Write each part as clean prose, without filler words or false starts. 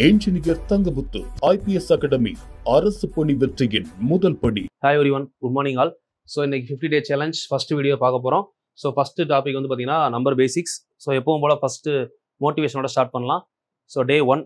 Engineer Thangamuthu IPS academy அரசு பணி வெற்றியின் முதல் படி. Hi everyone, good morning all. So இன்னைக்கு 50 டே சேலஞ்ச் ஃபர்ஸ்ட் வீடியோ பார்க்க போகிறோம். ஸோ ஃபர்ஸ்ட் டாபிக் வந்து பார்த்தீங்கன்னா நம்பர் பேசிக்ஸ். ஸோ எப்பவும் போல் ஃபர்ஸ்ட் மோட்டிவேஷனோட ஸ்டார்ட் பண்ணலாம். ஸோ டே 1,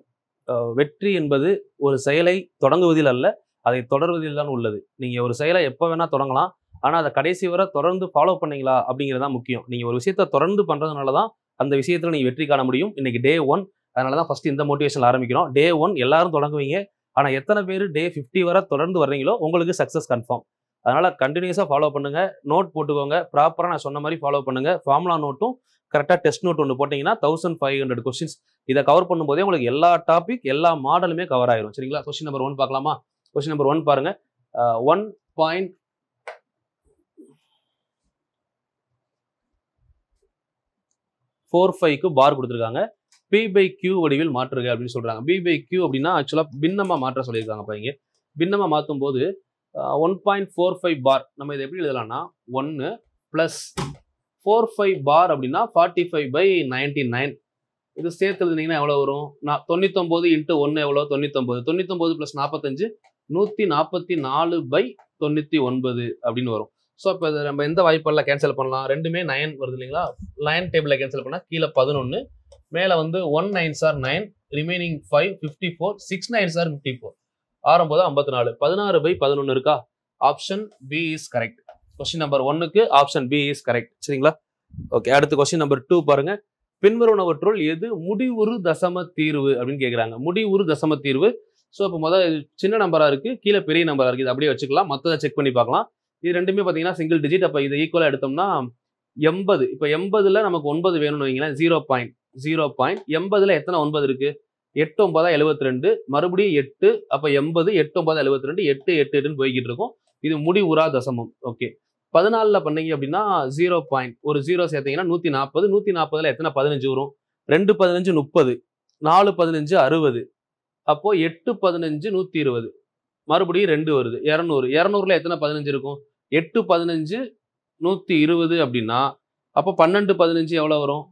வெற்றி என்பது ஒரு செயலை தொடங்குவதில் அல்ல, அதை தொடர்வதில் தான் உள்ளது. நீங்கள் ஒரு செயலை எப்போ வேணால் தொடங்கலாம், ஆனால் அதை கடைசி வரை தொடர்ந்து ஃபாலோ பண்ணீங்களா அப்படிங்கிறது தான் முக்கியம். நீங்கள் ஒரு விஷயத்தை தொடர்ந்து பண்ணுறதுனால தான் அந்த விஷயத்தில் நீங்கள் வெற்றி காண முடியும். இன்னைக்கு டே 1, அதனால தான் ஃபர்ஸ்ட் இந்த மோட்டிவேஷன் ஆரம்பிக்கிறோம். டே 1 எல்லாரும் தொடங்குவீங்க, ஆனால் எத்தனை பேர் டே 50 வரை தொடர்ந்து வர்றீங்களோ உங்களுக்கு சக்ஸஸ் கன்ஃபார்ம். அதனால கண்டினியூஸாக ஃபாலோ பண்ணுங்க, நோட் போட்டுக்கோங்க, ப்ராப்பராக நான் சொன்ன மாதிரி ஃபாலோ பண்ணுங்க. ஃபார்முலா நோட்டும் கரெக்டாக டெஸ்ட் நோட் ஒன்று போட்டிங்கன்னா 1500 கொஸ்டின்ஸ் இதை கவர் பண்ணும்போதே உங்களுக்கு எல்லா டாபிக் எல்லா மாடலுமே கவர் ஆயிரும். சரிங்களா? கொஸ்டின் நம்பர் 1 பார்க்கலாமா? கொஸ்டின் நம்பர் 1 பாருங்க. 1.45க்கு பார் கொடுத்துருக்காங்க. P/Q வடிவில் மாற்றுக அப்படின்னு சொல்றாங்க. P/Q அப்படின்னா ஆக்சுவலாக பின்னமா மாற்ற சொல்லியிருக்காங்க. பாருங்க, பின்னமா மாற்றும் போது 1.45 பார் நம்ம இதை எப்படி எழுதலாம்னா 1 + 45 பார் அப்படின்னா 45/99. இது சேர்த்து எழுதினீங்கன்னா எவ்வளோ வரும்? 99 × 1 எவ்வளோ? 99. 99 + 45 144/99 அப்படின்னு வரும். ஸோ இப்போ நம்ம எந்த வாய்ப்பெல்லாம் கேன்சல் பண்ணலாம்? ரெண்டுமே 9 வருது இல்லைங்களா? 9 டேபிளில் கேன்சல் பண்ணால் கீழே 11, மேலே வந்து 1 9s are 9, remaining 5 54, 6 9s are 54, ஆறும்போது 54, 16/11 இருக்கா? Option B is correct. Question number 1க்கு ஆப்ஷன் பி இஸ் கரெக்ட். சரிங்களா? ஓகே, அடுத்து கொஸ்டின் நம்பர் 2 பாருங்க. பின்வருவனவற்றுள் எது முடிவுறு தசம தீர்வு அப்படின்னு கேட்குறாங்க. முடிவுறு தசம தீர்வு. ஸோ இப்போ முதல் சின்ன நம்பராக இருக்குது, கீழே பெரிய நம்பராக இருக்குது, இது அப்படியே வச்சுக்கலாம். மற்றதை செக் பண்ணி பார்க்கலாம். இது ரெண்டுமே பார்த்தீங்கன்னா சிங்கிள் டிஜிட். அப்போ இதை ஈக்குவலாக எடுத்தோம்னா 80. இப்போ 80ல் நமக்கு 9 வேணும்னு வைங்களேன். 0.80ல் எத்தனை 9 இருக்குது? 8 9 72, மறுபடியும் 8. அப்போ 80, 8 9 72, 8 8 8ன்னு போய்கிட்டு இருக்கும். இது முடிவுறா தசமம். ஓகே, 14ல் பண்ணீங்க அப்படின்னா 0. ஒரு 0 சேர்த்தீங்கன்னா 140. 140ல் எத்தனை 15 வரும்? 2 15 30, 4 15 60. அப்போ 8 15 120, மறுபடியும் 2 வருது 200. 200ல் எத்தனை 15 இருக்கும்? 8 15 120 அப்படின்னா அப்போ 12 15 எவ்வளோ வரும்?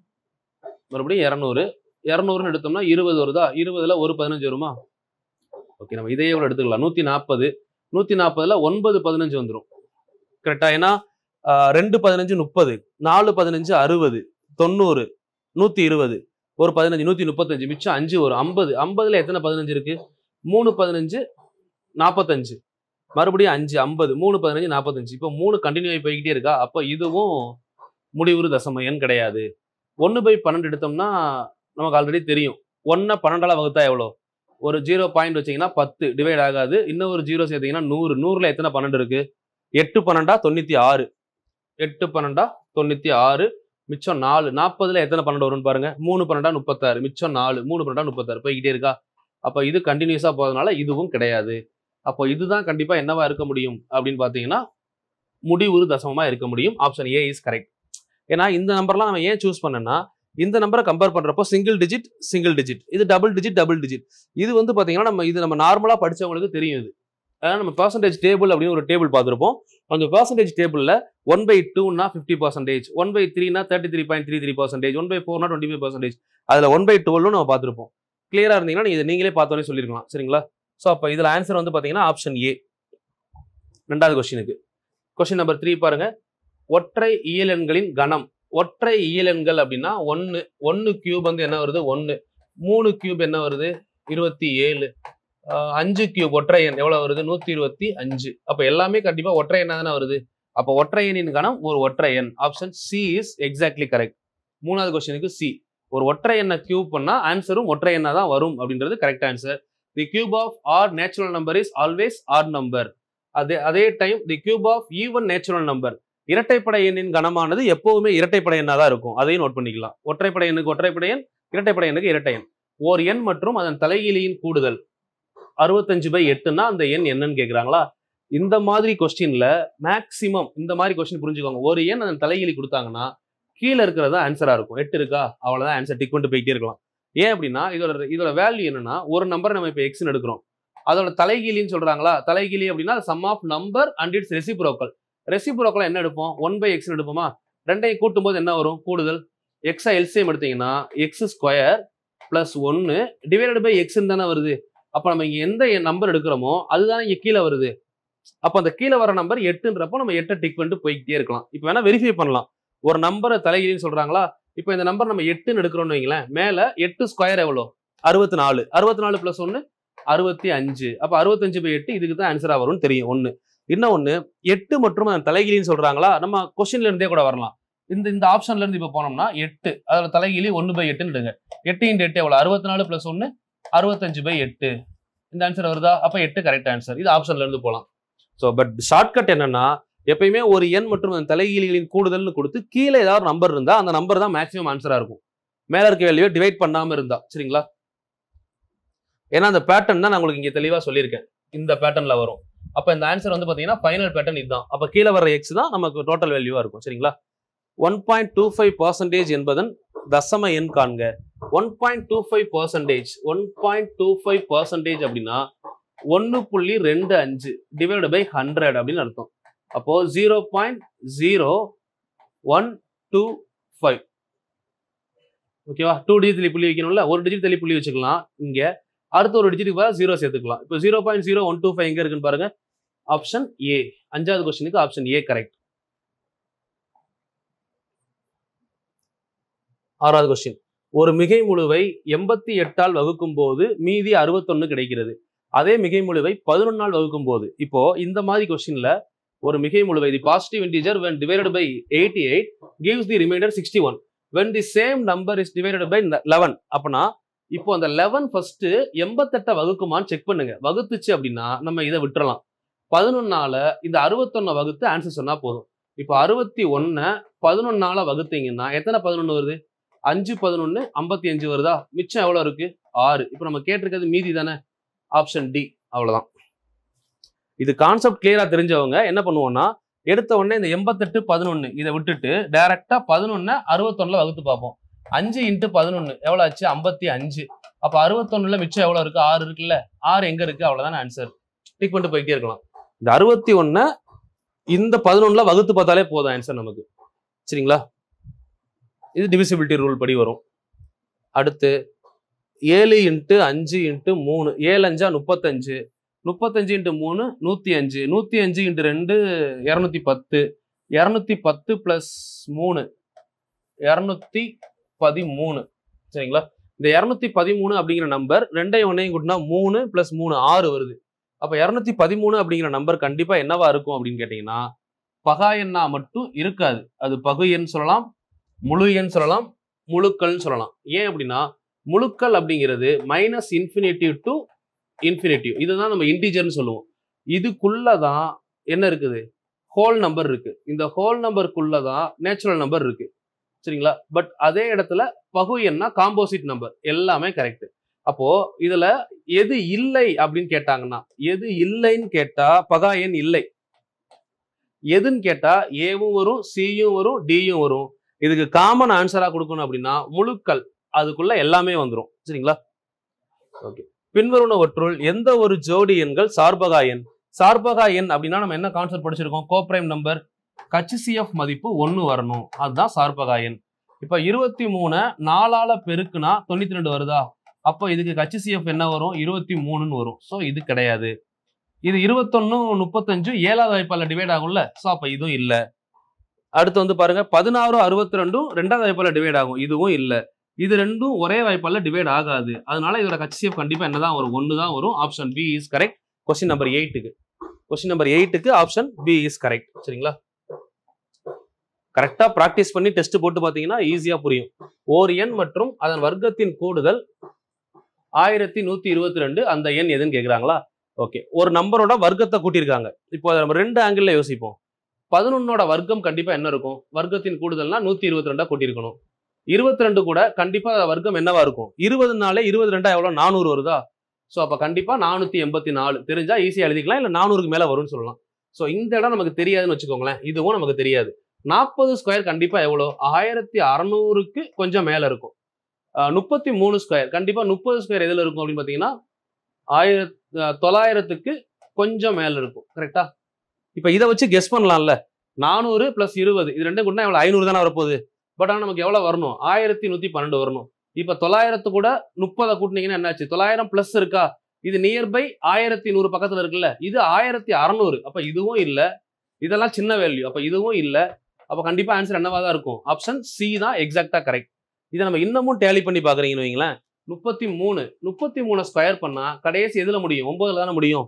மறுபடியும் 200. 200ன்னு எடுத்தோம்னா 20 வருதா? 20ல் ஒரு 15 வருமா? ஓகே, நம்ம இதையே எவ்வளோ எடுத்துக்கலாம்? 140. 140ல் 9 15 வந்துடும். கரெக்டா? ஏன்னா 2 15 30, 4 15 60, 90, 120, ஒரு 15 135, மிச்சம் 5 வரும் 50. 50ல் எத்தனை 15 இருக்கு? 3 15 45, மறுபடியும் 5 50, 3 15 45. இப்போ 3 கண்டினியூ ஆகி போய்கிட்டே இருக்கா? அப்போ இதுவும் முடிவுறு தசம எண் கிடையாது. 1/12 எடுத்தோம்னா நமக்கு ஆல்ரெடி தெரியும். 1 12ஆல் வகுத்தா எவ்வளோ? ஒரு 0 பாயிண்ட் வச்சிங்கன்னா 10 டிவைட் ஆகாது. இன்னும் ஒரு 0 சேர்த்தீங்கன்னா 100. 100ல் எத்தனை 12 இருக்கு? 8 12 96, 8 12 96, மிச்சம் 4. 40ல் எத்தனை 12 வரும்னு பாருங்க. 3 12 36, மிச்சம் 4, 3 12 36 போய்கிட்டே இருக்கா? அப்போ இது கண்டினியூஸாக போகிறதுனால இதுவும் கிடையாது. அப்போ இதுதான் கண்டிப்பாக என்னவா இருக்க முடியும் அப்படின்னு பார்த்தீங்கன்னா முடிவுறு தசமமாக இருக்க முடியும். Option A is correct. ஏன்னா இந்த நம்பர்லாம் நம்ம ஏன் சூஸ் பண்ணேன்னா, இந்த நம்பரை கம்பேர் பண்ணுறப்போ சிங்கிள் டிஜிட், இது டபுள் டிஜிட். இது வந்து பார்த்தீங்கன்னா நம்ம நார்மலாக படித்தவங்களுக்கு தெரியும். இது அதாவது நம்ம பெர்சன்டேஜ் டேபிள் அப்படின்னு ஒரு டேபிள் பார்த்துருப்போம். அந்த பெர்சன்டேஜ் டேபிளில் 1/2னா 50%, 1/3னா 33.33%, 1/4னா 25%, அதில் 1/12 நம்ம பார்த்துருப்போம். கிளியராக இருந்தீங்கன்னா நீங்கள் இதை நீங்களே பார்த்தோன்னே சொல்லியிருக்கலாம். சரிங்களா? ஸோ அப்போ இதில் ஆன்சர் வந்து பார்த்தீங்கன்னா ஆப்ஷன் ஏ. ரெண்டாவது கொஸ்டினுக்கு கொஸ்டின் நம்பர் 3 பாருங்க. ஒற்றை இயலெண்களின் கணம். ஒற்றை இயலெண்கள் அப்படின்னா 1 கியூப் வந்து என்ன வருது? 1. 3 கியூப் என்ன வருது? 27. 5 கியூப் ஒற்றை எண் எவ்வளோ வருது? 125. அப்போ எல்லாமே கண்டிப்பாக ஒற்றை எண்ணாக தானே வருது. அப்போ ஒற்றை எண்ணின் கணம் ஒரு ஒற்றை எண். Option C is exactly correct. மூணாவது கொஸ்டினுக்கு சி. ஒரு ஒற்றை எண்ணை கியூப் பண்ணால் ஆன்சரும் ஒற்றை எண்ணாக தான் வரும் அப்படின்றது correct answer. The cube of odd natural number is always odd number. அதே time the cube of even natural number, இரட்டைப்படை எண்ணின் கணமானது எப்பவுமே இரட்டைப்படை எண்ணாக தான் இருக்கும். அதையும் நோட் பண்ணிக்கலாம். ஒற்றைப்படை எண்ணுக்கு ஒற்றைப்படை எண், இரட்டைப்படை எண்ணுக்கு இரட்டை எண். ஓர் எண் மற்றும் அதன் தலைகீழியின் கூடுதல் 65/8ன்னா அந்த எண் என்னன்னு கேட்குறாங்களா? இந்த மாதிரி கொஸ்டின்ல மேக்சிமம் இந்த மாதிரி கொஸ்டின் புரிஞ்சுக்கோங்க. ஒரு எண் அதன் தலைகீழி கொடுத்தாங்கன்னா கீழே இருக்கிறதா ஆன்சரா இருக்கும். 8 இருக்கா? அவ்வளோதான் ஆன்சர். டிக் பண்ணிட்டு போயிட்டே இருக்கலாம். ஏன் அப்படின்னா இதோட வேல்யூ என்னன்னா, ஒரு நம்பரை நம்ம இப்போ எக்ஸ்ன்னு எடுக்கிறோம், அதோட தலைகீழின்னு சொல்றாங்களா? தலைகீழி அப்படின்னா sum of number and it's reciprocal. Reciprocal என்ன எடுப்போம்? 1/x எடுப்போமா? ரெண்டையும் கூட்டும் போது என்ன வரும்? கூடுதல். எக்ஸா எல்சிஎம் எடுத்தீங்கன்னா x² பிளஸ் 1 டிவைடட் பை எக்ஸ்ன்னு தானே வருது. அப்ப நம்ம இங்க எந்த நம்பர் எடுக்கிறோமோ அதுதானே இங்க கீழே வருது. அப்ப அந்த கீழே வர நம்பர் 8ன்றப்போ நம்ம 8 டிக் பண்ணிட்டு போய்கிட்டே இருக்கலாம். இப்போ வேணா வெரிஃபை பண்ணலாம். ஒரு நம்பரை தலைகீழின்னு சொல்றாங்களா, இப்போ இந்த நம்பர் நம்ம 8ன்னு எடுக்கிறோம்னு வைங்களேன், மேல 8 ஸ்கொயர் எவ்வளோ 64, 64 பிளஸ் 1 65. அப்ப 65/8 இதுக்கு தான் ஆன்சரா வரும்னு தெரியும். ஒண்ணு. இன்னொன்னு 8 மற்றும் தலைகீழின்னு சொல்றாங்களா, நம்ம கொஸ்டின்ல இருந்தே கூட வரலாம். இந்த ஆப்ஷன்ல இருந்து இப்ப போனோம்னா 8 அதுல தலைகீழி 1/8 எடுங்க. 8 × 8 எவ்வளவு 64 பிளஸ் 1 65/8. இந்த ஆன்சர் வருதா? அப்ப 8 கரெக்ட் ஆன்சர். இது ஆப்ஷன்ல இருந்து போலாம். ஸோ பட் ஷார்ட்கட் என்னன்னா, எப்பயுமே ஒரு எண் மற்றும் அந்த தலைகீழிகளின் கூடுதல்னு கொடுத்து கீழே ஏதாவது நம்பர் இருந்தா அந்த நம்பர் தான் மேக்ஸிமம் ஆன்சரா இருக்கும். மேல இருக்க வேல்யூவை டிவைட் பண்ணாம இருந்தா. சரிங்களா? ஏன்னா அந்த பேட்டர்ன் தான் நான் உங்களுக்கு இங்க தெளிவா சொல்லியிருக்கேன். இந்த பேட்டர்ன்ல வரும். அப்ப இந்த ஆன்சர் வந்து பாத்தீங்கன்னா ஃபைனல் பேட்டர்ன் இதுதான். அப்ப கீழே வர எக்ஸ் தான் நமக்கு டோட்டல் வேல்யூவா இருக்கும். சரிங்களா? 1.25% என்பதன் தசம எண் காண்க. 1.25% 1.25% அப்படின்னா 1.25 டிவைட் பை 100 அப்படின்னு அர்த்தம். அப்போ 0.0125. ஓகேவா? 2 டிஜிட் தள்ளி புள்ளி வைக்கணும்ல, ஒரு டிஜிட் தள்ளி புள்ளி வச்சுக்கலாம். இங்க அடுத்த ஒரு டிஜிட்டுக்கு பதிலா 0 சேர்த்துக்கலாம். இப்போ 0.0125 எங்க இருக்குன்னு பாருங்க. Option A. 5வது கொஸ்டினுக்கு ஆப்ஷன் ஏ கரெக்ட். 6வது கொஸ்டின். ஒரு மிகை முழுவை 88 ஆல் வகுக்கும் போது மீதி 61 கிடைக்கிறது. அதே மிகை முழுவை 11 ஆல் வகுக்கும் போது, இப்போ இந்த மாதிரி கொஸ்டின்ல ஒரு மிகை முழுவை the positive integer when divided by 88 gives the remainder 61. when the same number is divided by 11. அப்பனா இப்போ அந்த 11 ஃபர்ஸ்ட் 88 வகுக்குமான்னு செக் பண்ணுங்க. வகுத்துச்சு அப்படின்னா நம்ம இதை விட்டுறலாம். 11ஆல இந்த 61 வகுத்து ஆன்சர் சொன்னா போதும். இப்போ 61 11ஆல வகுத்தீங்கன்னா எத்தனை 11 வருது? 5 11 55 வருதா? மிச்சம் எவ்வளவு இருக்கு? 6. இப்போ நம்ம கேட்டிருக்கிறது மீதி தானே. Option D. அவ்வளவுதான். இது கான்செப்ட் கிளியரா தெரிஞ்சவங்க என்ன பண்ணுவோம்னா, எடுத்த உடனே இந்த 88 11 இதை விட்டுட்டு டைரக்டா 11 61ல வகுத்து பார்ப்போம். 5 × 11 எவ்வளவு ஆச்சு? 55. அப்ப 61ல மிச்சம் எவ்வளவு இருக்கு? 6 இருக்குல்ல. 6 எங்க இருக்கு? அவ்வளவுதான் ஆன்சர். டிக் பண்ணிட்டு போயிட்டே இருக்கலாம். இந்த 61 இந்த 11ல வகுத்து பார்த்தாலே போதும் ஆன்சர் நமக்கு. சரிங்களா? இது டிவிசிபிலிட்டி ரூல் படி வரும். அடுத்து 7 × 5 × 3 7 5 35 35 × 3 105 105 × 2 210 210 பிளஸ் 3 213. சரிங்களா? இந்த 213 அப்படிங்கிற நம்பர் 2ஐயும் 1ஐயும் கூட்டினா 3 பிளஸ் 3 6 வருது. அப்ப 213 அப்படிங்கிற நம்பர் கண்டிப்பா என்னவா இருக்கும் அப்படின்னு கேட்டீங்கன்னா, பகா எண்ணா மட்டும் இருக்காது. அது பகு எண் சொல்லலாம், முழு எண் சொல்லலாம், முழுக்கள்னு சொல்லலாம். ஏன் அப்படின்னா முழுக்கள் அப்படிங்கிறது -∞ to ∞. இதுதான் நம்ம இன்டிஜர்னு சொல்லுவோம். இதுக்குள்ளதான் என்ன இருக்குது? ஹோல் நம்பர் இருக்கு. இந்த ஹோல் நம்பருக்குள்ளதான் நேச்சுரல் நம்பர் இருக்கு. சரிங்களா? பட் அதே இடத்துல பகு எண்ணா காம்போசிட் நம்பர் எல்லாமே கரெக்ட். அப்போ இதுல எது இல்லை அப்படின்னு கேட்டாங்கன்னா, எது இல்லைன்னு கேட்டா பகா எண் இல்லை. எதுன்னு கேட்டா ஏவும் வரும், சியும் வரும், டியும் வரும். இதுக்கு காமன் ஆன்சரா கொடுக்கணும் அப்படின்னா முழுக்கள், அதுக்குள்ள எல்லாமே வந்துடும். சரிங்களா? ஓகே. பின்வருவனவற்றுள் எந்த ஒரு ஜோடி எண்கள் சார்பகா எண்? சார்பகா எண் அப்படின்னா நம்ம என்ன கான்செப்ட் படிச்சிருக்கோம்? கோப்ரைம் நம்பர் HCF மதிப்பு 1 வரணும். அதுதான் சார்பகா எண். இப்ப 23 4ஆல பெருக்குனா 92 வருதா? அப்போ இதுக்கு HCF என்ன வரும்? 23ன்னு வரும். ஸோ இது கிடையாது. இது 21 35 7வது வாய்ப்பால டிவைட் ஆகும்ல. ஸோ அப்ப இதுவும் இல்ல. அடுத்து வந்து பாருங்க 16 62 2வது வாய்ப்பால டிவைட் ஆகும். இதுவும் இல்ல. இது ரெண்டும் ஒரே வாய்ப்பால டிவைட் ஆகாது. அதனால இதோட HCF கண்டிப்பா என்னதான் வரும்? 1 தான் வரும். Option B is correct. Question number 8க்கு. கொஸ்டின் நம்பர் 8க்கு ஆப்ஷன் பி இஸ் கரெக்ட். சரிங்களா? கரெக்டா பிராக்டிஸ் பண்ணி டெஸ்ட் போட்டு பாத்தீங்கன்னா ஈஸியா புரியும். ஓர் எண் மற்றும் அதன் வர்க்கத்தின் கூடுதல் 1122. அந்த எண் எதுன்னு கேக்குறாங்களா? ஓகே. ஒரு நம்பரோட வர்க்கத்தை கூட்டியிருக்காங்க. இப்போ நம்ம 2 ஆங்கிள் யோசிப்போம். 11ஓட வர்க்கம் கண்டிப்பா என்ன இருக்கும்? வர்க்கத்தின் கூடுதல்னா 122 கூட்டியிருக்கணும். 22 கூட கண்டிப்பா வர்க்கம் என்னவா இருக்கும்? 20 22 எவ்வளவு? 400 வருதா? ஸோ அப்ப கண்டிப்பா 484. தெரிஞ்சா ஈஸியா எழுதிக்கலாம், இல்ல 400க்கு மேல வரும்னு சொல்லலாம். ஸோ இந்த இடம் நமக்கு தெரியாதுன்னு வச்சுக்கோங்களேன். இதுவும் நமக்கு தெரியாது. 40 ஸ்கொயர் கண்டிப்பா எவ்வளோ? 1600க்கு கொஞ்சம் மேல இருக்கும். 33 ஸ்கொயர் கண்டிப்பா 30 ஸ்கொயர் எதுல இருக்கும் அப்படின்னு பாத்தீங்கன்னா 900க்கு கொஞ்சம் மேல இருக்கும். கரெக்டா? இப்ப இதை வச்சு கெஸ் பண்ணலாம்ல. 400 + 20 இது ரெண்டும் கூட எவ்வளவு? 500 தானே வரப்போகுது. பட் ஆனால் நமக்கு எவ்வளவு வரணும்? 1112 வரணும். இப்ப 900 கூட 30 கூட்டினீங்கன்னா என்னாச்சு? 900 பிளஸ் இருக்கா? இது நியர்பை 1100 பக்கத்துல இருக்குல்ல, இது 1600. அப்ப இதுவும் இல்ல, இதெல்லாம் சின்ன வேல்யூ, அப்ப இதுவும் இல்ல. அப்ப கண்டிப்பா ஆன்சர் என்னவா தான் இருக்கும்? ஆப்ஷன் சி தான் எக்ஸாக்டா கரெக்ட். இதை நம்ம இன்னமும் டேலி பண்ணி பாக்குறீங்கன்னு வைங்களேன். 33 ஸ்கொயர் பண்ணா கடைசி எதுல முடியும்? 9ல தானே முடியும்.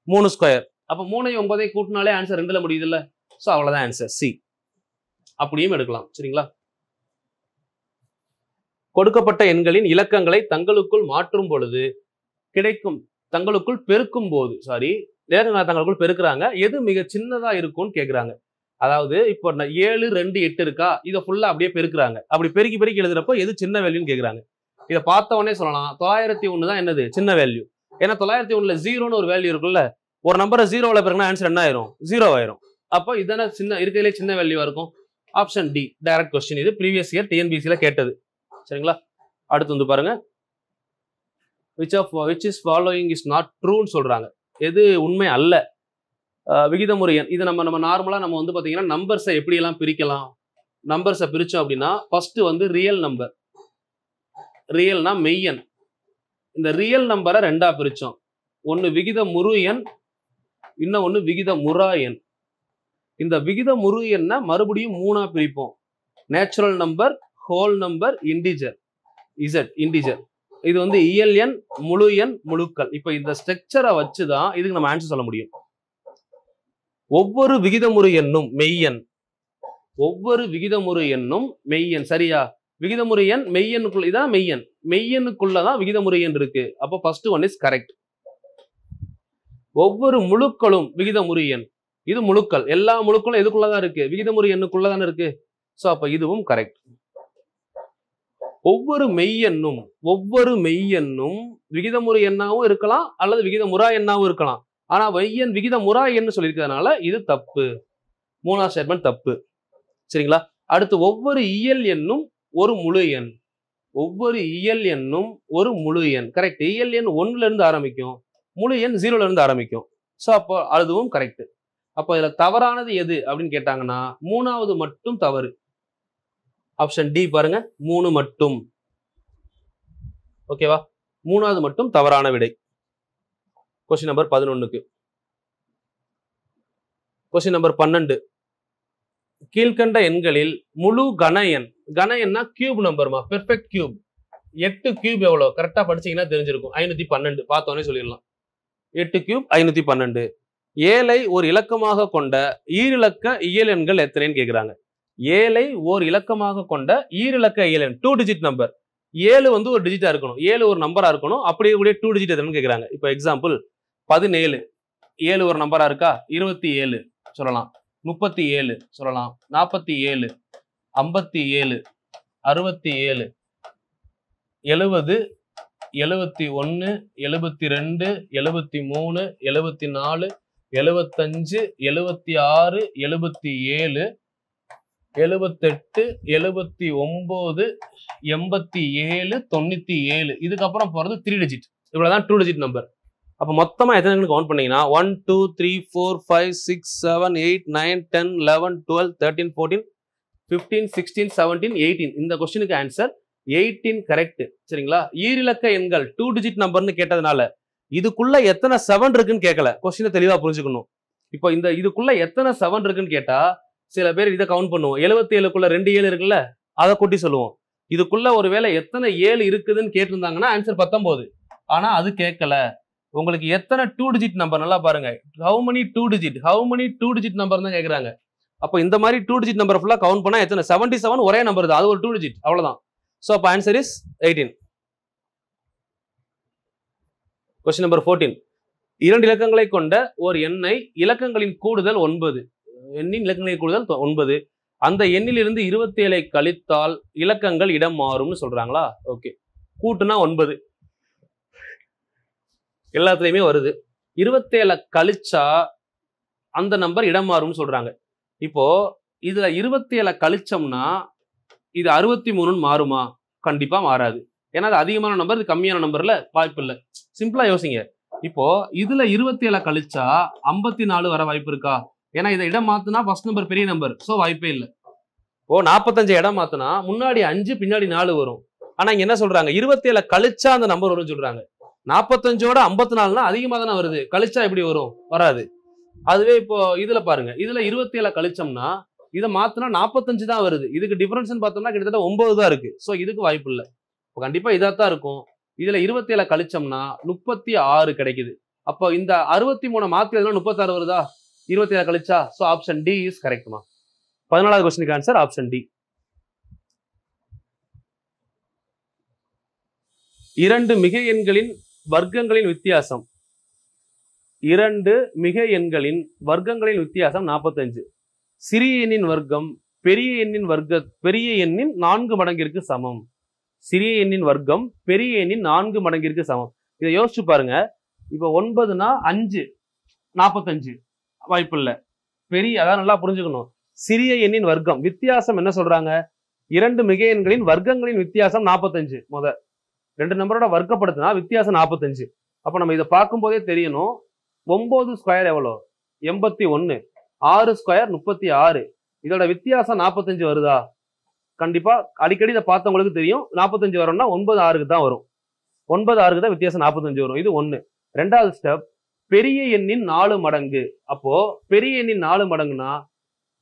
3 ஸ்கொயர். அப்ப 3ஐயும் 9ஐயும் கூட்டினாலே ஆன்சர் 2ல முடியுது இல்ல. சோ அவ்வளவுதான் ஆன்சர் சி. அப்படியும் எடுக்கலாம். சரிங்களா? கொடுக்கப்பட்ட எண்களின் இலக்கங்களை தங்களுக்குள் மாற்றும் பொழுது கிடைக்கும், தங்களுக்குள் பெருக்கும் போது இலக்கங்களை தங்களுக்குள் பெருக்குறாங்க, எது மிக சின்னதா இருக்கும்னு கேக்குறாங்க. அதாவது இப்போ 7, 2, 8 இருக்கா, இதை ஃபுல்லா அப்படியே பெருக்குறாங்க. அப்படி பெருக்கி பெருக்கி எழுதுறப்போ எது சின்ன வேல்யூன்னு கேக்குறாங்க. இதை பார்த்த உடனே சொல்லலாம் 901 தான் என்னது சின்ன வேல்யூ. ஏன்னா 901ல 0ன்னு ஒரு வேல்யூ இருக்குல்ல, ஒரு நம்பரை 0ல பெருக்கினா ஆன்சர் என்ன ஆயிரும்? 0 ஆயிரும். அப்போ இதான சின்ன இருக்கிறதுலே சின்ன வேல்யூவா இருக்கும். Option D direct question. இது ப்ரீவியஸ் இயர் டிஎன்பிசில கேட்டது. சரிங்களா? அடுத்து வந்து பாருங்க, which is following is not true ன்னு சொல்றாங்க. எது உண்மை அல்ல? விகிதமுறு எண். இது நம்ம நார்மலா நம்ம வந்து பாத்தீங்கன்னா நம்பர்ஸை எப்படி எல்லாம் பிரிக்கலாம். நம்பர்ஸை பிரிச்சோம் அப்படின்னா ஃபர்ஸ்ட் வந்து ரியல் நம்பர். ரியல்னா மெய்யன். இந்த ரியல் நம்பரை ரெண்டா பிரிச்சோம். ஒன்னு விகிதமுறு எண், இன்னொன்னு விகிதமுறா எண். இந்த விகிதமுறு எண்ணை மறுபடியும் 3ஆ பிரிப்போம். Natural number, whole number, integer. Integer. இது வந்து இயல் எண், முழு எண், முழுக்கள். இப்ப இந்த ஸ்ட்ரக்சரை வச்சுதான் இதுக்கு நம்ம ஆன்சர் சொல்ல முடியும். ஒவ்வொரு விகிதமுறு எண்ணும் மெய்யன். ஒவ்வொரு விகிதமுறு எண்ணும் மெய்யன். சரியா? விகிதமுறு எண் மெய்யனுக்குள்ள, இதான் மெய்யன். மெய்யனுக்குள்ளதான் விகிதமுறு எண் இருக்கு. அப்போ ஃபர்ஸ்ட் ஒன் இஸ் கரெக்ட். ஒவ்வொரு முழுக்களும் விகிதமுறு எண். இது முழுக்கள். எல்லா முழுக்களும் எதுக்குள்ளதான் இருக்கு? விகிதமுறு எண்ணுக்குள்ளதானே இருக்கு. சோ அப்ப இதுவும் கரெக்ட். ஒவ்வொரு மெய்யெண்ணும் விகிதமுறு எண்ணாவும் இருக்கலாம் அல்லது விகிதமுறா எண்ணாவும் இருக்கலாம். ஆனா மெய்யன் விகிதமுறா எண்ணு சொல்லியிருக்கிறதுனால இது தப்பு. 3ஆவது ஸ்டேட்மெண்ட் தப்பு. சரிங்களா? அடுத்து ஒவ்வொரு இயல் எண்ணும் ஒரு முழு எண். ஒவ்வொரு இயல் எண்ணும் ஒரு முழு எண். கரெக்ட். இயல் எண் 1ல இருந்து ஆரம்பிக்கும், முழு எண் 0ல இருந்து ஆரம்பிக்கும். சோ அப்போ அதுவும் கரெக்ட். அப்போ இதுல தவறானது எது அப்படின்னு கேட்டாங்கன்னா 3வது மட்டும் தவறு. ஆப்ஷன் டி பாருங்க, 3 மட்டும். ஓகேவா? 3வது மட்டும் தவறான விடை. கொஸ்டின் நம்பர் 11க்கு. Question number 12. கீழ்கண்ட எண்களில் முழு கன எண். கன எண்ணா கியூப் நம்பர்மா, பெர்ஃபெக்ட் கியூப். 8 கியூப் எவ்வளவு? கரெக்டா படிச்சீங்கன்னா தெரிஞ்சிருக்கும். 512. பார்த்தோன்னே சொல்லிடலாம். 8 கியூப் 512. 7ஐ ஒரு இலக்கமாக கொண்ட ஈரிலக்க இயல் எண்கள் எத்தனைன்னு கேக்குறாங்க. 7ஐ ஓர் இலக்கமாக கொண்ட ஈரிலக்க இயல் எண், 2 டிஜிட் நம்பர். 7 வந்து ஒரு டிஜிட்டா இருக்கணும், 7 ஒரு நம்பரா இருக்கணும். அப்படியே 2 டிஜிட் எத்தனைன்னு கேக்குறாங்க. இப்போ எக்ஸாம்பிள் 17. 7 ஒரு நம்பரா இருக்கா? 27 சொல்லலாம், 37 சொல்லலாம், 47, 57, 67, 70, 71, 72, 73, 74, 75, 76, 77, 78, 79, 87, 97. இதுக்கப்புறம் போறது 3 டிஜிட். இவ்வளவுதான் 2 டிஜிட் நம்பர். அப்ப மொத்தமா எத்தனை கவுண்ட் பண்ணீங்கன்னா 1 2 3 4 5 6 7 8 9 10 11 12 13 14 15 16 17 18. இந்த கொஸ்டினுக்கு ஆன்சர் 18 கரெக்ட். சரிங்களா? ஈரிலக்க எண்கள் 2 டிஜிட் நம்பர்னு கேட்டதுனால இதுக்குள்ள எத்தனை 7 இருக்குன்னு கேட்கல. கொஸ்டினை தெளிவா புரிஞ்சுக்கணும். இப்போ இதுக்குள்ள எத்தனை 7 இருக்குன்னு கேட்டா சில பேர் இதை கவுண்ட் பண்ணுவோம். 77க்குள்ள 2 7 இருக்குல்ல, அதை கூட்டி சொல்லுவோம். இதுக்குள்ள ஒருவேளை எத்தனை 7 இருக்குதுன்னு கேட்டிருந்தாங்கன்னா ஆன்சர் 19. ஆனா அது கேட்கல. உங்களுக்கு எத்தனை 2 டிஜிட் நம்பர் நல்லா பாருங்க. ஹவு many 2 டிஜிட் நம்பர் தான் கேக்குறாங்க. அப்போ இந்த மாதிரி 2 டிஜிட் நம்பர் ஃபுல்லா கவுண்ட் பண்ணா எத்தனை? 77 ஒரே நம்பர் தான், அது ஒரு 2 டிஜிட், அவ்வளவுதான். சோ அப்ப ஆன்சர் இஸ் 18. Question number 14. 2 இலக்கங்களை கொண்ட ஒரு எண்ணை இலக்கங்களின் கூடுதல் 9. எண்ணின் இலக்கங்களின் கூடுதல் 9. அந்த எண்ணிலிருந்து 27ஐ கழித்தால் இலக்கங்கள் இடம் மாறும்னு சொல்றாங்களா? ஓகே. கூட்டுனா 9 எல்லாத்துலயுமே வருது. 27 கழிச்சா அந்த நம்பர் இடம் மாறும்னு சொல்றாங்க. இப்போ இதுல 27 கழிச்சோம்னா இது 63 மாறுமா? கண்டிப்பா மாறாது. ஏன்னா அது அதிகமான நம்பர், இது கம்மியான நம்பர்ல வாய்ப்பு இல்லை. சிம்பிளா யோசிங்க. இப்போ இதுல 27 கழிச்சா 54 வர வாய்ப்பு இருக்கா? ஏன்னா இதை இடம் மாத்துனா ஃபர்ஸ்ட் நம்பர் பெரிய நம்பர், சோ வாய்ப்பே இல்லை. ஓ 45 இடம் மாத்துனா முன்னாடி 5 பின்னாடி 4 வரும். ஆனா இங்க என்ன சொல்றாங்க 27 கழிச்சா அந்த நம்பர் வரும்னு சொல்றாங்க. 45ஓட 54னா அதிகமா தானே வருது, கழிச்சா எப்படி வரும்? வராது. அதுவே இப்போ இதுல பாருங்க, இதுல 27 கழிச்சோம்னா இதை மாத்தினா 45 தான் வருது. இதுக்கு டிஃபரன்ஸ் பார்த்தோம்னா கிட்டத்தட்ட 9 தான் இருக்கு. ஸோ இதுக்கு வாய்ப்பு இல்லை. இப்போ கண்டிப்பா இதாத்தான் இருக்கும். இதுல 27 கழிச்சோம்னா 36 கிடைக்குது. அப்போ இந்த 63 மாத்தி 36 வருதா 27 கழிச்சா? ஸோ ஆப்ஷன் டி இஸ் கரெக்ட்மா. 14வது கொஸ்டினுக்கு ஆன்சர் ஆப்ஷன் டி. இரண்டு மிகை எண்களின் வர்க்கங்களின் வித்தியாசம். இரண்டு மிகை எண்களின் வர்க்கங்களின் வித்தியாசம் 45. சிறிய எண்ணின் வர்க்கம் பெரிய எண்ணின் 4 மடங்கிற்கு சமம். சிறிய எண்ணின் வர்க்கம் பெரிய எண்ணின் 4 மடங்கிற்கு சமம். இதை யோசிச்சு பாருங்க. இப்ப 9னா 5 45 வாய்ப்பு இல்லை. அதான் நல்லா புரிஞ்சுக்கணும். சிறிய எண்ணின் வர்க்கம் வித்தியாசம் என்ன சொல்றாங்க? இரண்டு மிகை எண்களின் வர்க்கங்களின் வித்தியாசம் 45. ரெண்டு நம்பரோட வர்க்கப்படுத்தினா வித்தியாசம் 45. அப்ப நம்ம இதை பார்க்கும் போதே தெரியணும். 9 ஸ்கொயர் எவ்வளோ? 81. 6 ஸ்கொயர் 36. இதோட வித்தியாசம் 45 வருதா? கண்டிப்பா அடிக்கடி இதை பார்த்தவங்களுக்கு தெரியும். 45 வரும்னா 9 6க்கு தான் வரும். 9 6க்கு தான் வித்தியாசம் 45 வரும். இது 1. ரெண்டாவது ஸ்டெப், பெரிய எண்ணின் 4 மடங்கு. அப்போ பெரிய எண்ணின் 4 மடங்குனா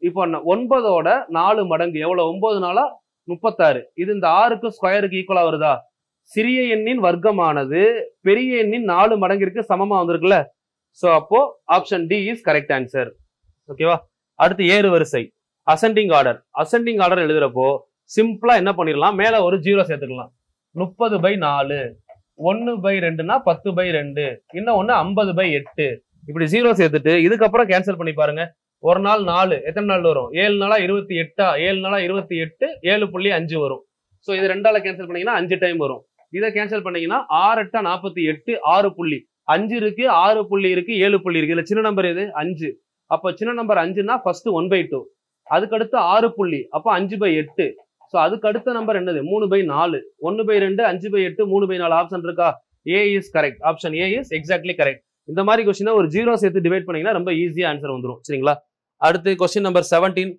இப்போ 9ஓட 4 மடங்கு எவ்வளவு? 9 4 36. இது இந்த 6க்கு ஸ்கொயருக்கு ஈக்குவலா வருதா? சிறிய எண்ணின் வர்க்கமானது பெரிய எண்ணின் 4 மடங்கிற்கு சமமா வந்திருக்குல்ல. சோ அப்போ option D is correct answer. ஓகேவா? அடுத்து ஏறு வரிசை அசெண்டிங் ஆர்டர். அசெண்டிங் ஆர்டர் எழுதுறப்போ சிம்பிளா என்ன பண்ணிடலாம், மேல ஒரு 0 சேர்த்துக்கலாம். 30/4. 1/2னா 10/2. இன்னும் ஒண்ணு 50/8. இப்படி 0 சேர்த்துட்டு இதுக்கப்புறம் கேன்சல் பண்ணி பாருங்க. ஒரு நாள் 4 எத்தனை நாள் வரும்? 7 நாளா 28. 7 நாளா 28. 7.5 வரும். ஸோ இது 2ஆல கேன்சல் பண்ணீங்கன்னா 5 டைம் வரும். இதை கேன்சல் பண்ணீங்கன்னா 6 8 48. 6 புள்ளி 5 இருக்கு, 6 புள்ளி இருக்கு, 7 புள்ளி இருக்கு. இதுல சின்ன நம்பர் எது? 5. அப்ப சின்ன நம்பர் 5னா ஃபர்ஸ்ட் 1/2. அதுக்கடுத்து 6 புள்ளி, அப்ப 5/8. ஸோ அதுக்கு அடுத்த நம்பர் என்னது? 3/4. 1/2, 5/8, 3/4 ஆப்ஷன் இருக்கா? A is correct. Option A is exactly correct. இந்த மாதிரி கொஸ்டினை ஒரு 0 சேர்த்து டிவைட் பண்ணீங்கன்னா ரொம்ப ஈஸியா ஆன்சர் வந்துடும். சரிங்களா? அடுத்து கொஸ்டின் நம்பர் 17.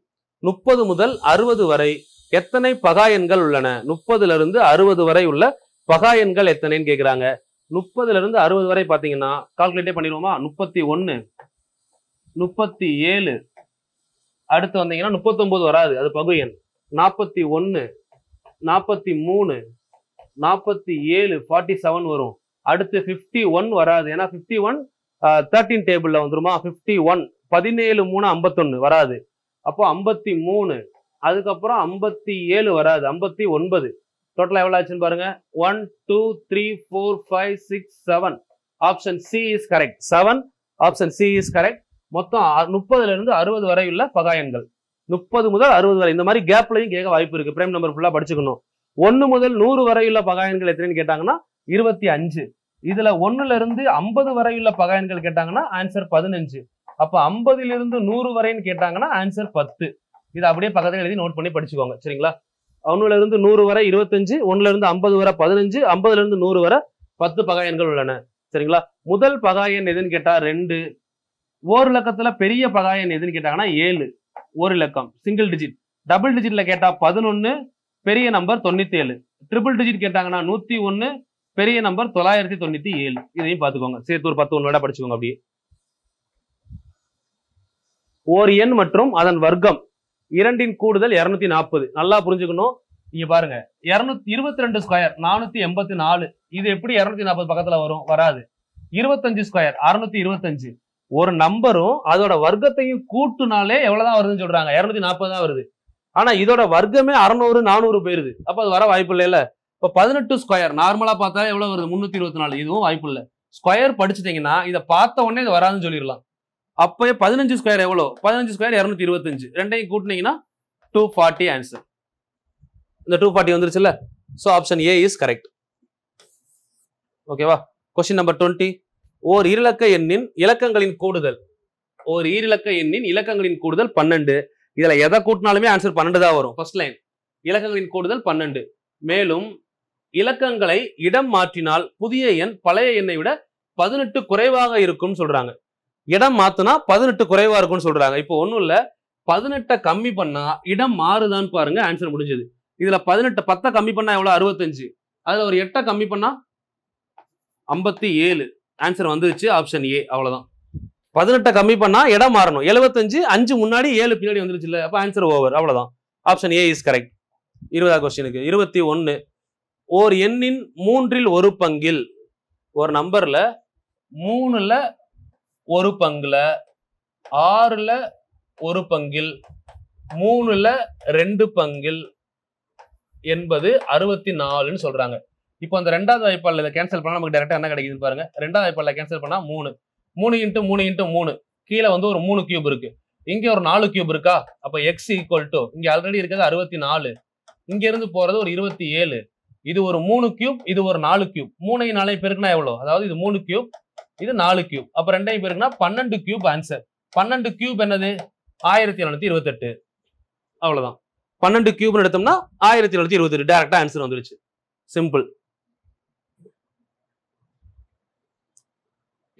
30 முதல் 60 வரை எத்தனை பகா எண்கள் உள்ளன? 30ல இருந்து 60 வரை உள்ள பகா எண்கள் எத்தனைன்னு கேக்குறாங்க. 30ல இருந்து 60 வரை பாத்தீங்கன்னா கால்குலேட்டே பண்ணிடுவோமா? 31, 37, அடுத்து வந்தீங்கன்னா 39 வராது, அது பகு எண். 41, 43, 47, 47 வரும். அடுத்து 51 வராது, ஏன்னா 51 13 டேபிள்ல வந்துருமா? 51 17 3 51 வராது. அப்போ 53, அதுக்கப்புறம் 57 வராது, 59. டோட்டலா எவ்வளவு ஆச்சுன்னு பாருங்க. 1 2 3 4 5 6 7. Option C is correct. 7. Option C is correct. மொத்தம் 30ல இருந்து 60 வரை உள்ள பகா எண்கள். 30 முதல் 60 வரை. இந்த மாதிரி கேப்லையும் கேட்க வாய்ப்பு இருக்கு. பிரைம் நம்பர் ஃபுல்லா படிச்சுக்கணும். 1 முதல் 100 வரையுள்ள பகா எண்கள் எத்தனைன்னு கேட்டாங்கன்னா 25. இதுல 1ல இருந்து 50 வரையுள்ள பகா எண்கள் கேட்டாங்கன்னா ஆன்சர் 15. அப்ப 50ல இருந்து 100 வரைன்னு கேட்டாங்கன்னா ஆன்சர் 10. இதை அப்படியே பக்கத்துல எழுதி நோட் பண்ணி படிச்சுக்கோங்க. சரிங்களா? 1ல இருந்து 100 வரை 25, 1ல இருந்து 50 வரை 15, 50ல இருந்து 100 வரை 10 பகா எண்கள் உள்ளன. சரிங்களா? முதல் பகா எண் எதுன்னு கேட்டா 2. ஓர் இலக்கத்துல பெரிய பகா எண் எதுன்னு கேட்டாங்கன்னா 7. ஒரு இலக்கம் சிங்கிள் டிஜிட். டபுள் டிஜிட்ல கேட்டா 11, பெரிய நம்பர் 97. ட்ரிபிள் டிஜிட் கேட்டாங்கன்னா 101, பெரிய நம்பர் 997. இதையும் பாத்துக்கோங்க. சேர்த்து ஒரு 10 ஒன்னோட படிச்சுக்கோங்க. அப்படியே ஓர் எண் மற்றும் அதன் வர்க்கம் இரண்டின் கூடுதல் 240. நல்லா புரிஞ்சுக்கணும். இங்க பாருங்க, 222 ஸ்கொயர் 484. இது எப்படி 240 பக்கத்துல வரும்? வராது. 25 ஸ்கொயர் 625. ஒரு நம்பரும் அதோட வர்க்கத்தையும் கூட்டுனாலே எவ்வளவுதான் வருதுன்னு சொல்றாங்க? 240 தான் வருது. ஆனா இதோட வர்க்கமே 600 400 போயிருது. அப்ப அது வர வாய்ப்பு இல்லைல்ல. இப்ப 18 ஸ்கொயர் நார்மலா பார்த்தா எவ்வளவு வருது? 324. இதுவும் வாய்ப்பு இல்லை. ஸ்கொயர் படிச்சுட்டீங்கன்னா இதை பார்த்த உடனே இது வராதுன்னு சொல்லிடலாம். அப்பயே 15 ஸ்கொயர் எவ்வளோ? 15 ஸ்கொயர் 225. ரெண்டையும் கூட்டினீங்கன்னா 240 ஆன்சர். இந்த 240 வந்துருச்சுல்ல. So option A is correct. ஓகேவா? Question number 20. ஓர் ஈரிலக்க எண்ணின் இலக்கங்களின் கூடுதல். ஓர் ஈரிலக்க எண்ணின் இலக்கங்களின் கூடுதல் 12. இதுல எதை கூட்டினாலுமே ஆன்சர் 12 தான் வரும். ஃபர்ஸ்ட் லைன் இலக்கங்களின் கூடுதல் 12. மேலும் இலக்கங்களை இடம் மாற்றினால் புதிய எண் பழைய எண்ணை விட 18 குறைவாக இருக்கும்னு சொல்றாங்க. இடம் மாத்தினா 18 குறைவா இருக்கும்னு சொல்றாங்க. இப்போ ஒண்ணும் இல்ல, 18 கம்மி பண்ணா இடம் மாறுதான்னு பாருங்க. ஆன்சர் முடிஞ்சது. இதுல 18 10 கம்மி பண்ணா எவ்வளவு 65, அதுல ஒரு 8 கம்மி பண்ணா 57. ஆன்சர் வந்துருச்சு ஆப்ஷன் ஏ. அவ்வளவுதான். 18 கம்மி பண்ணா இடம் மாறணும். 75 5 முன்னாடி 7 பின்னாடி வந்துருச்சு இல்ல, அப்ப ஆன்சர் ஓவர். அவ்வளவுதான். Option A is correct. 20வது கொஸ்டினுக்கு 21. ஓர் எண்ணின் 3ல் ஒரு பங்கில், ஒரு நம்பர்ல 3ல ஒரு பங்குல, 6ல ஒரு பங்கில், 3ல 2 பங்கில் என்பது 64ன்னு சொல்றாங்க. இப்போ அந்த ரெண்டாவது வாய்ப்பாளர் இதை கேன்சல் பண்ணா நமக்கு டைரக்டா என்ன கிடைக்குதுன்னு பாருங்க. ரெண்டாவது வாய்ப்பாளர் கேன்சல் பண்ணா 3 இன்ட்டு 3 கீழே வந்து ஒரு 3 கியூப் இருக்கு, இங்க ஒரு 4 கியூப் இருக்கா. அப்ப எக்ஸ் ஈக்குவல் டு இங்க ஆல்ரெடி இருக்கிறது 64, இங்க இருந்து போறது ஒரு 27, இது ஒரு 3 கியூப், இது ஒரு 4 கியூப். 3 4 பெருக்குனா எவ்வளவு, அதாவது இது 3 கியூப், இது 4 கியூப், அப்ப 2 பெருக்குனா 12 கியூப். ஆன்சர் 12 கியூப் என்னது 1728. அவ்வளவுதான். 12 கியூப் எடுத்தோம்னா 1728. டைரக்டா ஆன்சர் வந்துருச்சு. சிம்பிள்.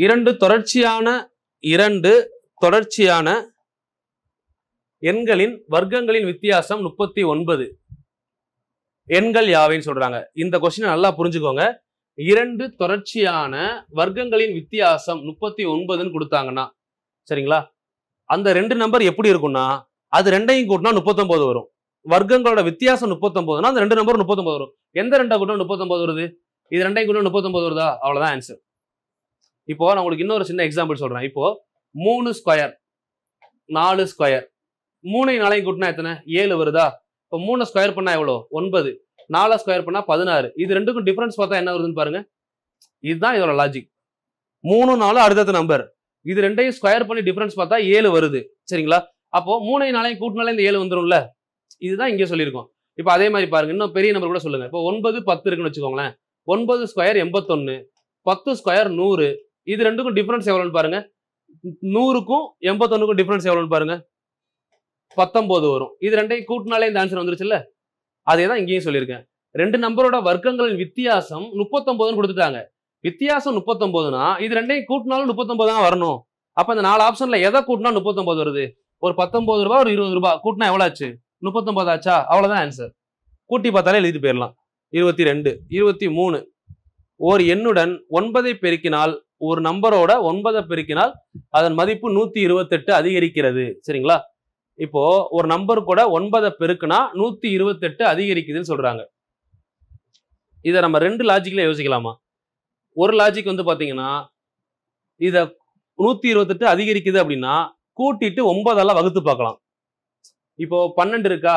இரண்டு தொடர்ச்சியான எண்களின் வர்க்கங்களின் வித்தியாசம் 39. எண்கள் யாவைன்னு சொல்றாங்க. இந்த கொஸ்டினை நல்லா புரிஞ்சுக்கோங்க. 2 தொடர்ச்சியான வர்க்கங்களின் வித்தியாசம் 39ன்னு கொடுத்தாங்கன்னா சரிங்களா, அந்த 2 நம்பர் எப்படி இருக்கும்னா அது 2ஐயும் கூட்டினா 39 வரும். வர்க்கங்களோட வித்தியாசம் 39னா அந்த 2 நம்பர் 39 வரும். எந்த 2 கூட்டினா 39 வருது, இது 2ஐயும் கூட்டினா 39 வருதா, அவ்வளவுதான் ஆன்சர். இப்போ நான் உங்களுக்கு இன்னொரு சின்ன எக்ஸாம்பிள் சொல்றேன். இப்போ 3 ஸ்கொயர் 4 ஸ்கொயர், 3 4 கூட்டினா எத்தனை 7 வருதா. இப்போ 3 ஸ்கொயர் பண்ணா எவ்வளவு 9, 4 ஸ்கொயர் பண்ணா 16. இது ரெண்டுக்கும் டிஃபரன்ஸ் பார்த்தா என்ன வருதுன்னு பாருங்க. இதுதான் இதோட லாஜிக். 3 4 அடுத்த நம்பர், இது ரெண்டையும் ஸ்கொயர் பண்ணி டிஃபரன்ஸ் பார்த்தா 7 வருது சரிங்களா. அப்போ 3 4 கூட்டினாலே இந்த 7 வந்துரும்ல. இதுதான் இங்கே சொல்லியிருக்கோம். இப்போ அதே மாதிரி பாருங்க, இன்னும் பெரிய நம்பர் கூட சொல்லுங்க. இப்போ 9 10 இருக்குன்னு வச்சுக்கோங்களேன். 9 ஸ்கொயர் 81, 10 ஸ்கொயர் 100. இது ரெண்டுக்கும் டிஃபரன்ஸ் எவ்வளவுன்னு பாருங்க. 100க்கும் 81க்கும் டிஃபரன்ஸ் எவ்வளவுன்னு பாருங்க, 19 வரும். இது ரெண்டையும் கூட்டினாலே இந்த ஆன்சர் வந்துருச்சுல்ல. அதே தான் இங்கேயும் சொல்லியிருக்கேன். 2 நம்பரோட வர்க்கங்களின் வித்தியாசம் 39ன்னு கொடுத்துட்டாங்க. வித்தியாசம் 39னா இது ரெண்டையும் கூட்டினாலும் 39 தான் வரணும். அப்ப இந்த 4 ஆப்ஷன்ல எதை கூட்டினா 39 வருது, ஒரு 19 ரூபாய் ஒரு 20 ரூபாய் கூட்டினா எவ்வளவு ஆச்சு 39 ஆச்சா. அவ்வளவுதான் ஆன்சர். கூட்டி பார்த்தாலே எழுதிட்டு போயிடலாம். 22. 23. ஓர் எண்ணுடன் 9ஐ பெருக்கினால், ஒரு நம்பரோட 9ஐ பெருக்கினால் அதன் மதிப்பு 128 அதிகரிக்கிறது சரிங்களா. இப்போ ஒரு நம்பர் கூட 9ஐ பெருக்குனா 128 அதிகரிக்குதுன்னு சொல்றாங்க. இதை நம்ம 2 லாஜிக்ல யோசிக்கலாமா. ஒரு லாஜிக் வந்து பாத்தீங்கன்னா, இத 128 அதிகரிக்குது அப்படின்னா கூட்டிட்டு 9ஆல வகுத்து பார்க்கலாம். இப்போ 12 இருக்கா,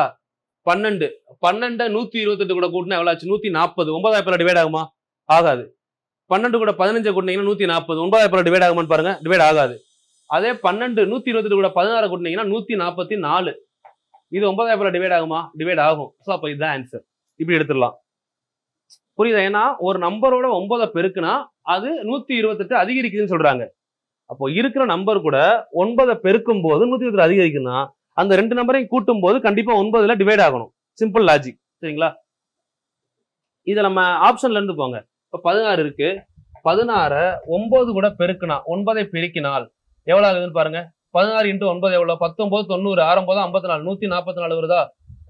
12 128 கூட கூட்டினா எவ்வளவு ஆச்சு 140. 9ஆல டிவைட் ஆகுமா, ஆகாது. 12 கூட 15 கூட்டினீங்கன்னா 140. 9ஆல டிவைட் ஆகுமான்னு பாருங்க, டிவைட் ஆகாது. அதே 12 128 கூட 16 கூட்டினீங்கன்னா 144. இது 9ஆல டிவைட் ஆகுமா, டிவைட் ஆகும். ஸோ அப்போ இதுதான் ஆன்சர். இப்படி எடுத்துடலாம். புரியுதா. ஏன்னா ஒரு நம்பரோட 9ஐ பெருக்குனா அது 128 அதிகரிக்குதுன்னு சொல்றாங்க. அப்போ இருக்கிற நம்பர் கூட 9ஐ பெருக்கும் போது 128 அதிகரிக்குன்னா அந்த 2 நம்பரையும் கூட்டும் போது கண்டிப்பா 9ல டிவைட் ஆகணும். சிம்பிள் லாஜிக் சரிங்களா. இதை நம்ம ஆப்ஷன்ல இருந்து போங்க. இப்ப 16 இருக்கு, 16 9 கூட பெருக்குனா 9ஐ பெருக்கினால் எவ்வளவு ஆகுதுன்னு பாருங்க. 16 × 9 எவ்வளவு 19 90 ஆரம்போது 54 144 வருதா.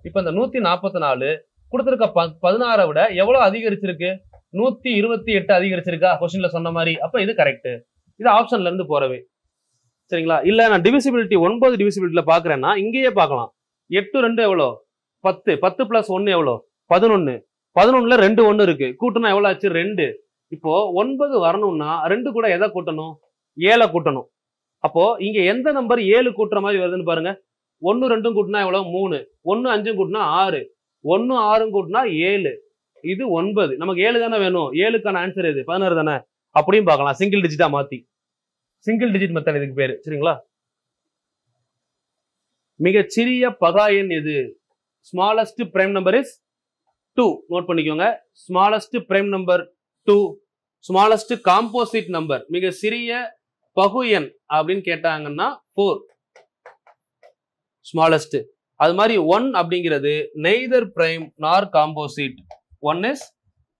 இப்ப இந்த 144 கொடுத்திருக்க 16 விட எவ்வளவு அதிகரிச்சிருக்கு 128 அதிகரிச்சிருக்கா கொஸ்டின்ல சொன்ன மாதிரி. அப்ப இது கரெக்ட். இது ஆப்ஷன்ல இருந்து போறவே சரிங்களா. இல்ல நான் டிவிசிபிலிட்டி 9 டிவிசிபிலிட்டில பாக்குறேன்னா இங்கேயே பார்க்கலாம். 8 2 எவ்வளோ 10, 10 + 1 எவ்வளோ 11, 11ல 2 1 இருக்கு, கூட்டணும் எவ்வளவு ஆச்சு 2. இப்போ 9 வரணும்னா 2 கூட எதை கூட்டணும் 7 கூட்டணும். அப்போ இங்க எந்த நம்பர் 7 கூட்டுற மாதிரி வருதுன்னு பாருங்க. 1 2 கூட்டினா எவ்வளவு 3, 1 5 கூட்டினா 6, 1 6 கூட்டினா 7, இது 9. நமக்கு 7 தானே வேணும். 7க்கான ஆன்சர் எது 16 தானே. அப்படியும் பார்க்கலாம் சிங்கிள் டிஜிட்டா மாத்தி. சிங்கிள் டிஜிட் மெத்தட் இதுக்கு பேரு சரிங்களா. மிகச்சிறிய பகா எண் எது, smallest prime number is 2. Note பண்ணிக்கோங்க. Smallest prime number 2, smallest composite number மிக சிறிய பகு எண் அப்படின்னு கேட்டாங்கன்னா 4 ஸ்மாலஸ்ட். அது மாதிரி 1 அப்படிங்கிறது நெய்தர் பிரைம் நார் காம்போசிட். 1 இஸ்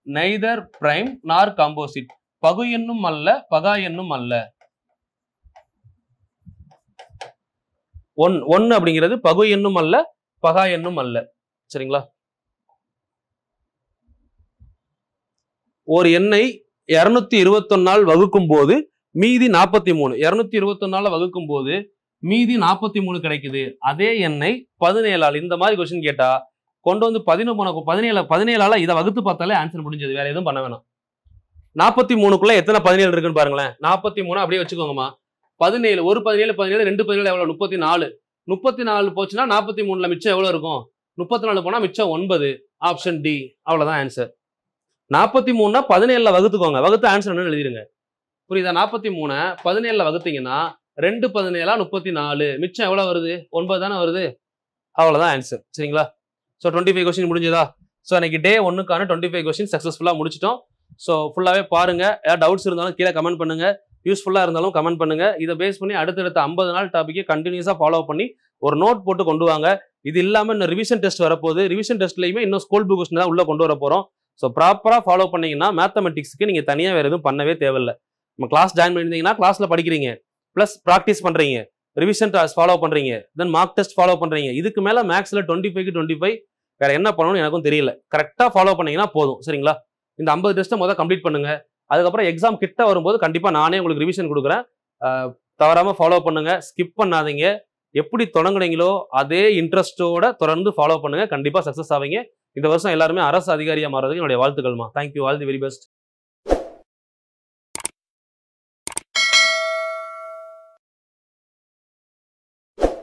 நெய்தர் பிரைம் நார் காம்போசிட், பகு எண்ணும் அல்ல பகா எண்ணும் அல்ல. 1 அப்படிங்கிறது பகு எண்ணும் அல்ல பகா எண்ணும் அல்ல சரிங்களா. ஒரு எண்ணை 221 வகுக்கும் போது மீதி 43. 221 வகுக்கும் போது மீதி 43 கிடைக்குது. அதே எண்ணை 17 இந்த மாதிரி கொஸ்டின் கேட்டா கொண்டு வந்து 17 இதை வகுத்து பார்த்தாலே ஆன்சர் முடிஞ்சது. வேற எதுவும் பண்ண வேணாம். 43க்குள்ள எத்தனை 17 இருக்குன்னு பாருங்களேன். 43 அப்படியே வச்சுக்கோங்கம்மா. 17 ஒரு 17 17 2 17 எவ்வளவு? 34. 34 போச்சுன்னா 43ல மிச்சம் எவ்வளவு இருக்கும்? 34 போனா மிச்சம் 9. Option D. அவ்வளவுதான் ஆன்சர். 43 17ல வகுத்துக்கோங்க. வகுத்து ஆன்சர் என்னன்னு எழுதிருங்க. புரியுதா? 43 17ல வகுத்தீங்கன்னா 2 17 34. மிச்சம் எவ்வளவு வருது? 9 தானே வருது. அவ்வளவுதான் ஆன்சர். சரிங்களா? ஸோ 25 கொஸ்டின் முடிஞ்சதா? ஸோ இன்னைக்கு டே 1க்கான 25 கொஸ்டின் சக்ஸஸ்ஃபுல்லாக முடிச்சிட்டோம். ஸோ ஃபுல்லாகவே பாருங்க. ஏதாவது டவுட்ஸ் இருந்தாலும் கீழே கமெண்ட் பண்ணுங்க. யூஸ்ஃபுல்லாக இருந்தாலும் கமெண்ட் பண்ணுங்க. இதை பேஸ் பண்ணி அடுத்தடுத்த 50 நாள் டாப்பிக்கை கண்டினியூஸாக ஃபாலோ பண்ணி ஒரு நோட் போட்டு கொண்டு வாங்க. இது இல்லாமல் இன்னும் ரிவிஷன் டெஸ்ட் வரப்போகுது. ரிவிஷன் டெஸ்ட்லையுமே இன்னும் ஸ்கூல் புக் கொஸ்டின் தான் உள்ள கொண்டு வர போகிறோம். ஸோ ப்ராப்பராக ஃபாலோ பண்ணீங்கன்னா மேத்தமெட்டிக்ஸ்க்கு நீங்கள் தனியாக வேறு எதுவும் பண்ணவே தேவையில்லை. நம்ம கிளாஸ் ஜாயின் பண்ணியிருந்தீங்கன்னா கிளாஸில் படிக்கிறீங்க, ப்ளஸ் ப்ராக்டிஸ் பண்ணுறீங்க, ரிவிஷன் ஃபாலோ பண்ணுறீங்க, தென் மார்க் டெஸ்ட் ஃபாலோ பண்ணுறீங்க. இதுக்கு மேலே மேக்ஸில் 25க்கு 25 வேற என்ன பண்ணணும்னு எனக்கும் தெரியல. கரெக்டாக ஃபாலோ பண்ணீங்கன்னா போதும். சரிங்களா? இந்த 50 டெஸ்ட்டை முதல் கம்ப்ளீட் பண்ணுங்க. அதுக்கப்புறம் எக்ஸாம் கிட்ட வரும்போது கண்டிப்பாக நானே உங்களுக்கு ரிவிஷன் கொடுக்குறேன். தவறாமல் ஃபாலோ பண்ணுங்க. ஸ்கிப் பண்ணாதீங்க. எப்படி தொடங்குனீங்களோ அதே இன்ட்ரெஸ்டோட தொடர்ந்து ஃபாலோ பண்ணுங்க. கண்டிப்பாக சக்ஸஸ் ஆவீங்க. இந்த வருஷம் எல்லாருமே அரசு அதிகாரியாக மாறதுக்கு என்னுடைய வாழ்த்துக்கள்மா. Thank you. All the very best.